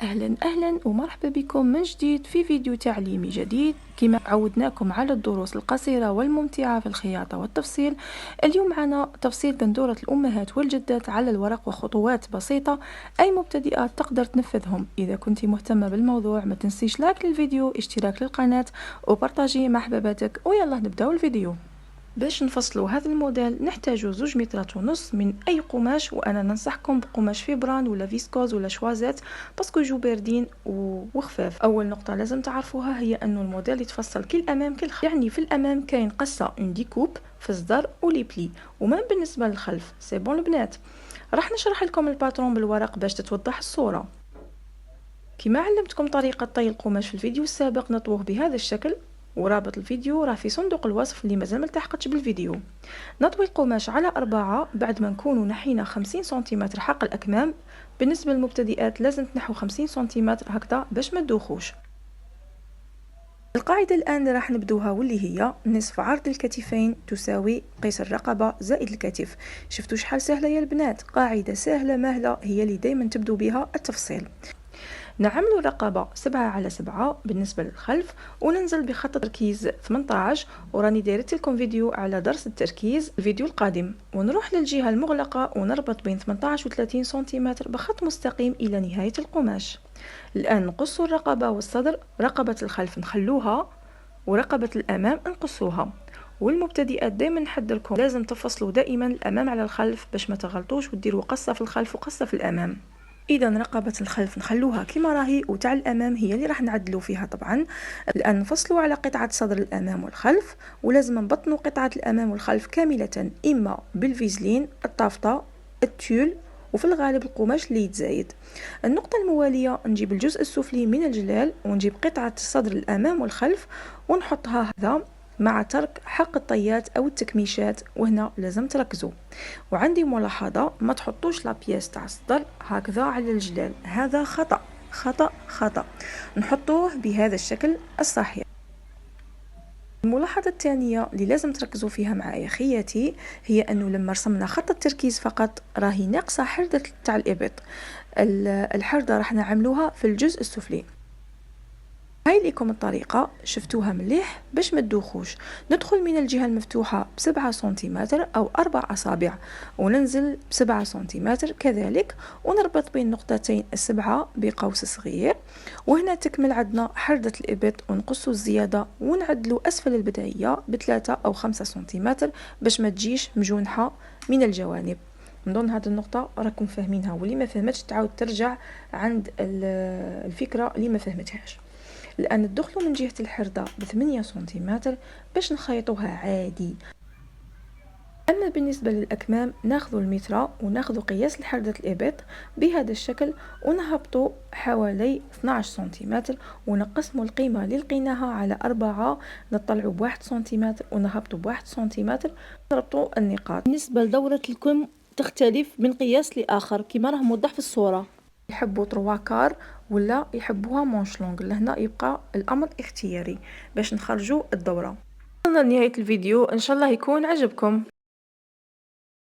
أهلا ومرحبا بكم من جديد في فيديو تعليمي جديد. كما عودناكم على الدروس القصيرة والممتعة في الخياطة والتفصيل. اليوم معنا تفصيل بندورة الأمهات والجدات على الورق وخطوات بسيطة أي مبتدئات تقدر تنفذهم. إذا كنت مهتمة بالموضوع ما تنسيش لايك للفيديو، اشتراك للقناة وبرتاجي مع حباباتك. ويلا نبداو الفيديو. باش نفصلوا هذا الموديل نحتاج 2 مترات ونص من اي قماش، وانا ننصحكم بقماش فيبران ولا فيسكوز ولا شوازات باسكو يجوا باردين وخفاف. اول نقطه لازم تعرفوها هي انه الموديل يتفصل كل الامام كل الخلف. يعني في الامام كاين قصه اون ديكوب في الصدر ولي بلي، وما بالنسبه للخلف سي بون البنات. راح نشرح لكم الباترون بالورق باش تتوضح الصوره. كما علمتكم طريقة طي القماش في الفيديو السابق نطوه بهذا الشكل، ورابط الفيديو راه في صندوق الوصف اللي مازال ملتحقتش بالفيديو. نطوي القماش على 4 بعد ما نكونوا نحينا 50 سنتيمتر حق الأكمام. بالنسبة للمبتدئات لازم تنحو 50 سنتيمتر هكذا باش ما تدوخوش. القاعدة الآن اللي راح نبدوها واللي هي نصف عرض الكتفين تساوي قيس الرقبة زائد الكتف. شفتوا شحال سهلة يا البنات؟ قاعدة سهلة مهلة هي اللي دايما تبدو بها التفصيل. نعملوا رقبة 7/7 بالنسبة للخلف، وننزل بخط تركيز 18، وراني دايرت لكم فيديو على درس التركيز الفيديو القادم. ونروح للجهة المغلقة ونربط بين 18 و 30 سنتيمتر بخط مستقيم إلى نهاية القماش. الآن نقص الرقبة والصدر، رقبة الخلف نخلوها ورقبة الأمام نقصوها. والمبتدئات دائما نحذركم لازم تفصلوا دائما الأمام على الخلف باش ما تغلطوش وديروا قصة في الخلف وقصة في الأمام. اذا رقبه الخلف نخلوها كما راهي، وتاع الامام هي اللي راح نعدلوا فيها طبعا. الان نفصلوا على قطعه صدر الامام والخلف، ولازم نبطنوا قطعه الامام والخلف كامله، اما بالفيزلين الطافطه التول، وفي الغالب القماش اللي يتزايد. النقطه المواليه نجيب الجزء السفلي من الجلال ونجيب قطعه صدر الامام والخلف ونحطها هذا مع ترك حق الطيات او التكميشات، وهنا لازم تركزوا. وعندي ملاحظة، ما تحطوش لابياس تاع الصدر هكذا على الجلال، هذا خطأ خطأ خطأ. نحطوه بهذا الشكل الصحيح. الملاحظة الثانية اللي لازم تركزوا فيها معايا خياتي هي أنه لما رسمنا خط التركيز فقط راهي ناقصة حردة تاع الإبط. الحردة راح نعملوها في الجزء السفلي. هاي لكم الطريقة، شفتوها مليح باش ما تدوخوش. ندخل من الجهة المفتوحة ب7 سنتيمتر أو 4 أصابع، وننزل ب7 سنتيمتر كذلك، ونربط بين نقطتين السبعة بقوس صغير. وهنا تكمل عندنا حردة الإبط، ونقصوا الزيادة ونعدلوا أسفل البداية ب3 أو 5 سنتيمتر باش ما تجيش مجونحة من الجوانب. نظن هذه النقطة راكم فاهمينها، واللي ما فهمتش تعاود ترجع عند الفكرة اللي ما فهمتهاش. الآن ندخلوا من جهة الحردة ب8 سنتيمتر باش نخيطوها عادي. أما بالنسبة للأكمام ناخذ المتر وناخذ قياس الحردة الإبط بهذا الشكل، ونهبطوا حوالي 12 سنتيمتر، ونقسموا القيمة اللي لقيناها على 4، نطلعوا ب1 سنتيمتر ونهبطوا ب1 سنتيمتر، نربطوا النقاط. بالنسبة لدورة الكم تختلف من قياس لآخر كما راه موضح في الصورة. يحبوا 3 كار ولا يحبوها مونش لونغ، لهنا يبقى الامر اختياري باش نخرجوا الدوره. وصلنا لنهايه الفيديو، ان شاء الله يكون عجبكم.